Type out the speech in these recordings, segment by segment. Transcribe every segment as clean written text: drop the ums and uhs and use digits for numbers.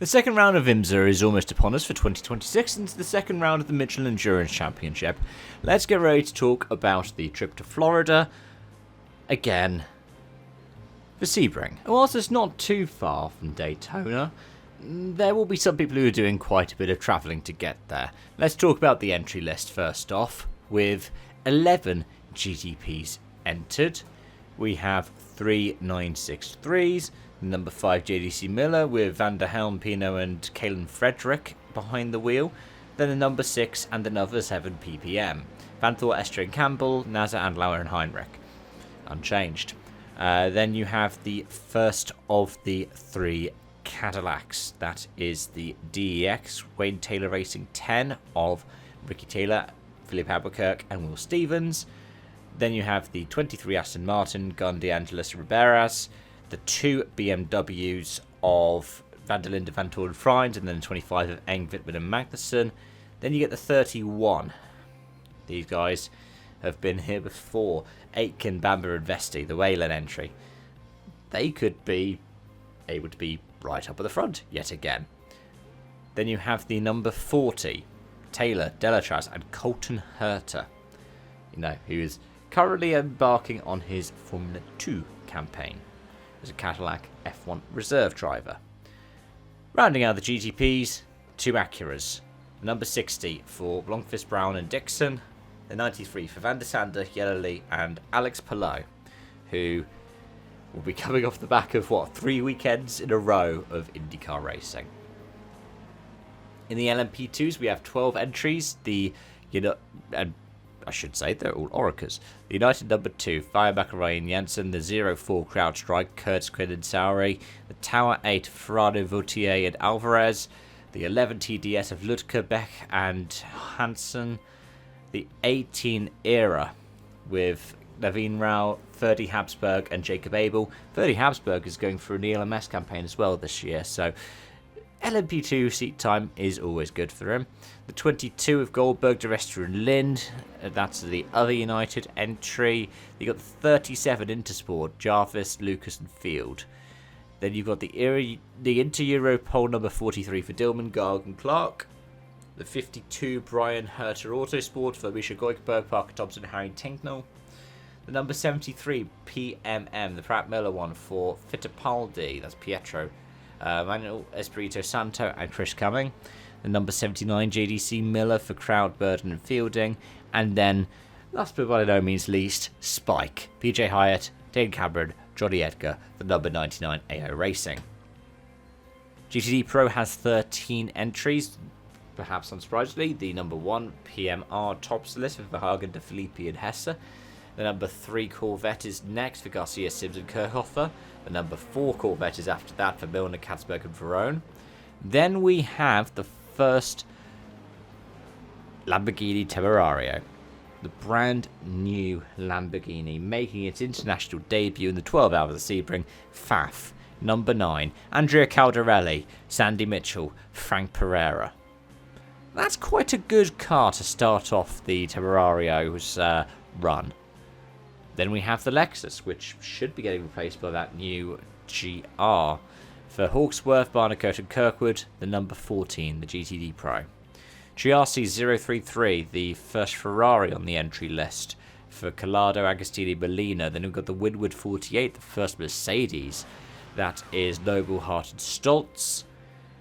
The second round of IMSA is almost upon us for 2026, and it's the second round of the Michelin Endurance Championship. Let's get ready to talk about the trip to Florida, again, for Sebring. And whilst it's not too far from Daytona, there will be some people who are doing quite a bit of travelling to get there. Let's talk about the entry list first off, with 11 GTPs entered. We have 3 963s, number 5 JDC Miller with Van der Helm, Pino and Kalen Frederick behind the wheel. Then the number 6 and another 7 ppm. Van Thor, Esther and Campbell, Naza and Lauer and Heinrich. Unchanged. Then you have the first of the 3 Cadillacs. That is the DEX Wayne Taylor Racing 10 of Ricky Taylor, Philip Albuquerque and Will Stevens. Then you have the 23 Aston Martin Gun de Angelis Riberas, the 2 BMWs of Van der Linde, Van Toor and Freins, and then the 25 of Eng, Wittmann and Magnussen. Then you get the 31. These guys have been here before. Aitken, Bamber and Vesti, the Wayland entry. They could be able to be right up at the front yet again. Then you have the number 40, Taylor, Delatraz and Colton Herter, who is currently embarking on his Formula 2 campaign as a Cadillac F1 reserve driver. Rounding out the GTPs, 2 Acuras. The number 60 for Blomqvist, Brown and Dixon. The 93 for Van der Sande, Yellowly and Alex Palou, who will be coming off the back of, 3 weekends in a row of IndyCar racing. In the LMP2s, we have 12 entries. And I should say they're all Oricas. The United number 2, Firebach, Ryan Janssen. The 04 CrowdStrike, Kurtz, Quinn and Saury. The Tower 8, Ferrado, Vautier and Alvarez. The 11 TDS of Ludke, Beck and Hansen. The 18 Era with Naveen Rao, Ferdy Habsburg and Jacob Abel. Ferdy Habsburg is going for an ELMS campaign as well this year, so LMP2 seat time is always good for him. The 22 of Goldberg, DeRester and Lind. That's the other United entry. You got the 37 Intersport, Jarvis, Lucas and Field. Then you've got the Inter-Euro pole number 43 for Dillman, Garg and Clark. The 52 Brian Herter Autosport for Misha Goikberg, Parker Thompson, Harry Tinknell. The number 73 PMM, the Pratt Miller one for Fittipaldi, that's Pietro. Manuel Espirito Santo and Chris Cumming. The number 79 JDC Miller for Crowd, Burden and Fielding. And then, last but by no means least, Spike, PJ Hyatt, Dane Cameron, Johnny Edgar, the number 99 AO Racing. GTD Pro has 13 entries, perhaps unsurprisingly. The number 1 PMR tops the list for Verhagen, De Filippi and Hesse. The number 3 Corvette is next for Garcia, Sims and Kirchhofer. The number 4 Corvette is after that for Milner, Katzberg and Verone. Then we have the first Lamborghini Temerario. The brand new Lamborghini making its international debut in the 12 hours of Sebring. Faf, number 9. Andrea Caldarelli, Sandy Mitchell, Frank Pereira. That's quite a good car to start off the Temerario's run. Then we have the Lexus, which should be getting replaced by that new GR. For Hawksworth, Barnecourt and Kirkwood, the number 14, the GTD Pro. GRC 033, the first Ferrari on the entry list. For Collado, Agostini, Molina. Then we've got the Winwood 48, the first Mercedes. That is Noble, Hart and Stoltz.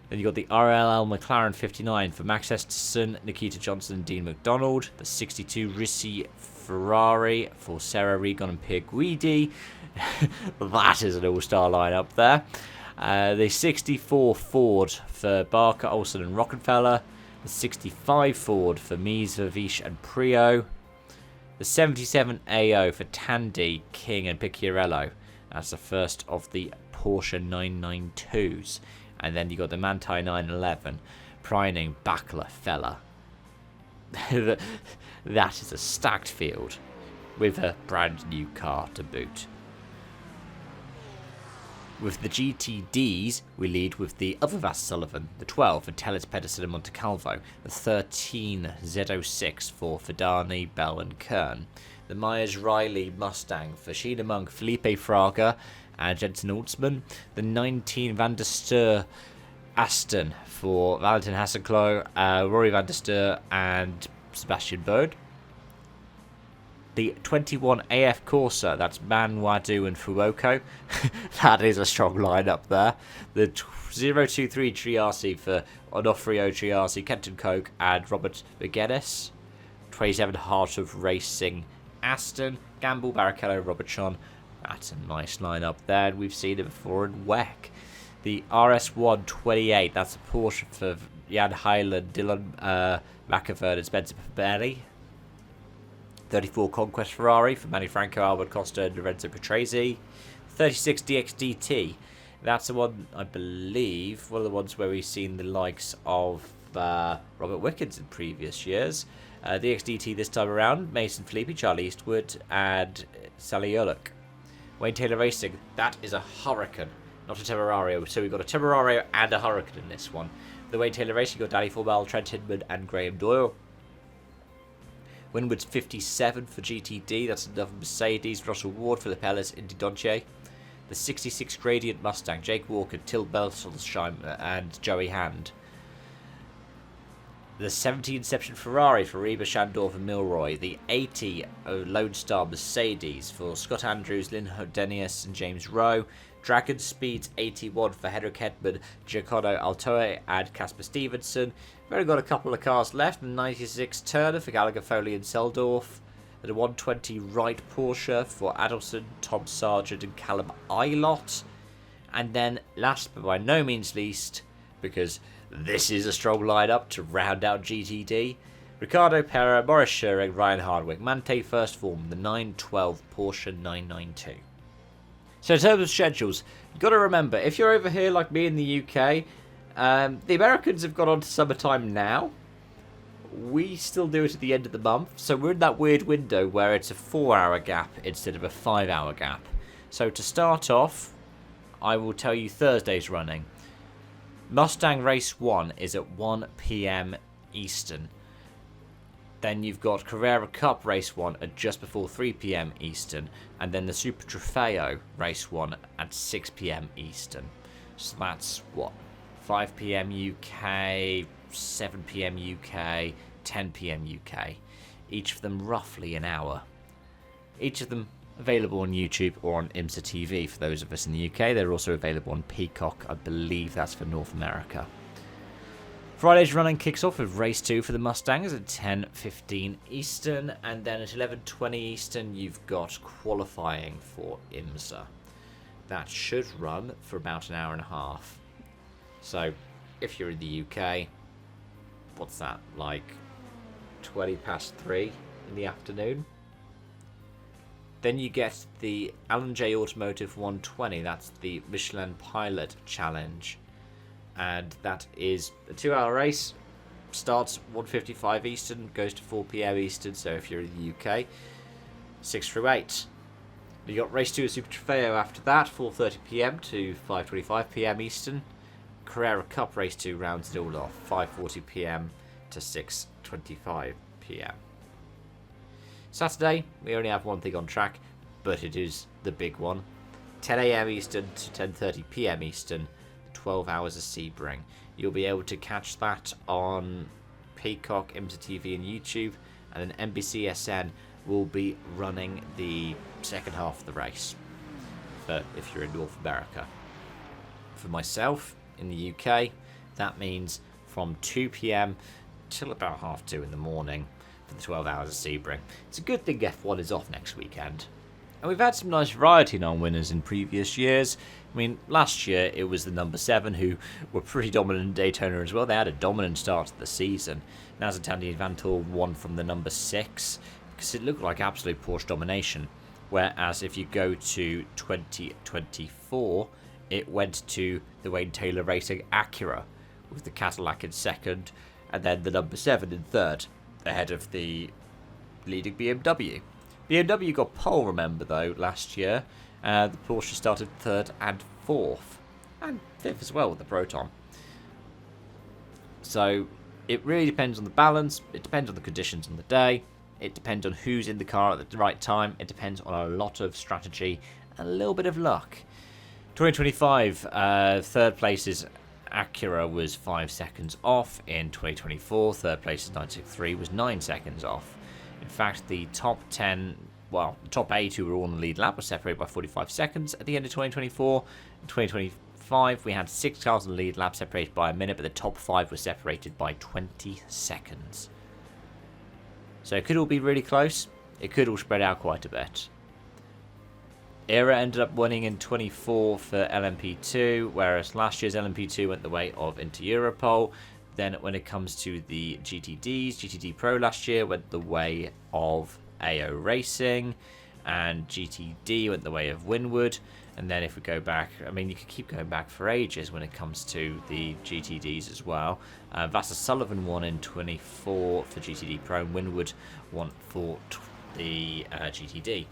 Then you've got the RLL McLaren 59 for Max Esterson, Nikita Johnson and Dean McDonald. The 62 Ricci Ferrari for Sarah Regan and Pierre Guidi. That is an all-star lineup there. The 64 Ford for Barker, Olsen and Rockefeller. The 65 Ford for Mies, Vervish and Prio. The 77 AO for Tandy, King and Picciarello. That's the first of the Porsche 992s. And then you got the Manthey 911, Preining, Backler, Feller. That is a stacked field with a brand new car to boot. With the GTDs, we lead with the other Vas Sullivan, the 12 for Tellez, Pedersen and Montecalvo, the 13 Z06 for Fidani, Bell and Kern, the Myers-Riley Mustang for Sheena Monk, Felipe Fraga and Jensen Ortsman, the 19 Van der Steur Aston for Valentin Hassenklo, Rory van der Steur, and Sebastian Bode. The 21 AF Corsa, that's Man, Wadu, and Fuoko. That is a strong lineup there. The 023 Triarsi for Onofrio Triarsi, Kenton Koch, and Robert McGuinness. 27 Heart of Racing Aston, Gamble, Barrichello, Robertson. That's a nice lineup there, and we've seen it before in WEC. The RS128, that's a Porsche for Jan Hyland, Dylan McAvern, and Spencer Berry. 34 Conquest Ferrari for Manny Franco, Albert Costa, and Lorenzo Patrese. 36 DXDT. That's the one, I believe, one of the ones where we've seen the likes of Robert Wickens in previous years. The XDT this time around, Mason Filippi, Charlie Eastwood, and Sally Yoluk. Wayne Taylor Racing, that is a Hurricane, not a Temerario. So we've got a Temerario and a Hurricane in this one. The Wayne Taylor Racing, you've got Danny Formel, Trent Hidman, and Graham Doyle. Winwood's 57 for GTD, that's another Mercedes. Russell Ward for the Pellis, Indy Donche. The 66 Gradient Mustang, Jake Walker, Till Beltelsheim, and Joey Hand. The 70 Inception Ferrari for Reba Shandor and Milroy. The 80 Lone Star Mercedes for Scott Andrews, Lynn Hodenius, and James Rowe. Dragon Speeds 81 for Henrik Hedman, Giacomo Altoe, and Casper Stevenson. We've only got a couple of cars left. The 96 Turner for Gallagher, Foley, and Seldorf. The 120 Wright Porsche for Adelson, Tom Sargent, and Callum Ilott. And then, last but by no means least, because this is a strong lineup to round out GTD, Ricardo Pera, Morris Schuring, Ryan Hardwick, Mante First Form, the 912 Porsche 992. So in terms of schedules, you've got to remember, if you're over here like me in the UK, the Americans have got on to summertime now. We still do it at the end of the month, so we're in that weird window where it's a 4-hour gap instead of a 5-hour gap. So to start off, I will tell you Thursday's running. Mustang Race 1 is at 1 PM Eastern. Then you've got Carrera Cup Race 1 at just before 3 PM Eastern. And then the Super Trofeo Race 1 at 6 PM Eastern. So that's, what, 5 PM UK, 7 PM UK, 10 PM UK. Each of them roughly an hour. Each of them available on YouTube or on IMSA TV for those of us in the UK. They're also available on Peacock. I believe that's for North America. Friday's running kicks off with race 2 for the Mustangs at 10:15 Eastern, and then at 11:20 Eastern you've got qualifying for IMSA. That should run for about an hour and a half. So if you're in the UK, what's that, like 20 past 3 in the afternoon? Then you get the Alan J Automotive 120, that's the Michelin Pilot Challenge. And that is a 2-hour race, starts 1:55 Eastern, goes to 4 PM Eastern, so if you're in the UK, 6 through 8. You got race 2 of Super Trofeo after that, 4:30 PM to 5:25 PM Eastern. Carrera Cup race 2 rounds it all off, 5:40 PM to 6:25 PM. Saturday, we only have one thing on track, but it is the big one. 10 AM Eastern to 10:30 PM Eastern, 12 hours of Sebring. You'll be able to catch that on Peacock, IMSA TV and YouTube, and then NBCSN will be running the second half of the race, for if you're in North America. For myself, in the UK, that means from 2 PM till about 2:30 in the morning for the 12 hours of Sebring. It's a good thing F1 is off next weekend. And we've had some nice variety non-winners in previous years. I mean, last year it was the number 7 who were pretty dominant in Daytona as well. They had a dominant start to the season. Nazatandi Vantor won from the number 6 because it looked like absolute Porsche domination. Whereas if you go to 2024, it went to the Wayne Taylor Racing Acura with the Cadillac in second and then the number 7 in third, ahead of the leading BMW. BMW got pole, remember, though, last year. The Porsche started 3rd and 4th. And 5th as well with the Proton. So, it really depends on the balance. It depends on the conditions on the day. It depends on who's in the car at the right time. It depends on a lot of strategy and a little bit of luck. 2025, third places Acura was 5 seconds off in 2024. Third place is 963 was 9 seconds off. In fact, the top 10, well, the top 8 who were all on the lead lap were separated by 45 seconds at the end of 2024. In 2025, we had 6 cars on the lead lap separated by a minute, but the top 5 were separated by 20 seconds. So it could all be really close. It could all spread out quite a bit. Era ended up winning in 24 for LMP2, whereas last year's LMP2 went the way of Inter Europol. Then when it comes to the GTDs, GTD Pro last year went the way of AO Racing, and GTD went the way of Winwood. And then if we go back, I mean, you could keep going back for ages when it comes to the GTDs as well. Vassar Sullivan won in 24 for GTD Pro, and Winwood won for the GTD.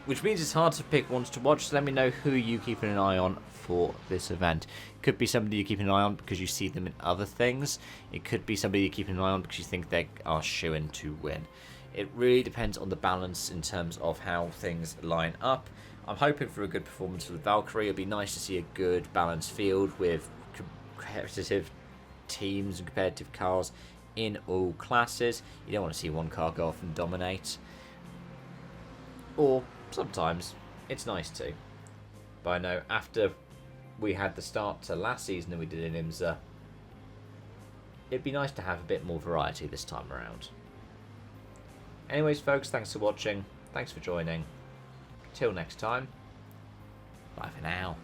Which means it's hard to pick ones to watch, so let me know who you keeping an eye on for this event. It could be somebody you're keeping an eye on because you see them in other things. It could be somebody you're keeping an eye on because you think they are shoo-in to win. It really depends on the balance in terms of how things line up. I'm hoping for a good performance for the Valkyrie. It'd be nice to see a good balanced field with competitive teams and competitive cars in all classes. You don't want to see one car go off and dominate. Or sometimes it's nice to. But I know after we had the start to last season that we did in IMSA, it'd be nice to have a bit more variety this time around. Anyways, folks, thanks for watching. Thanks for joining. Till next time, bye for now.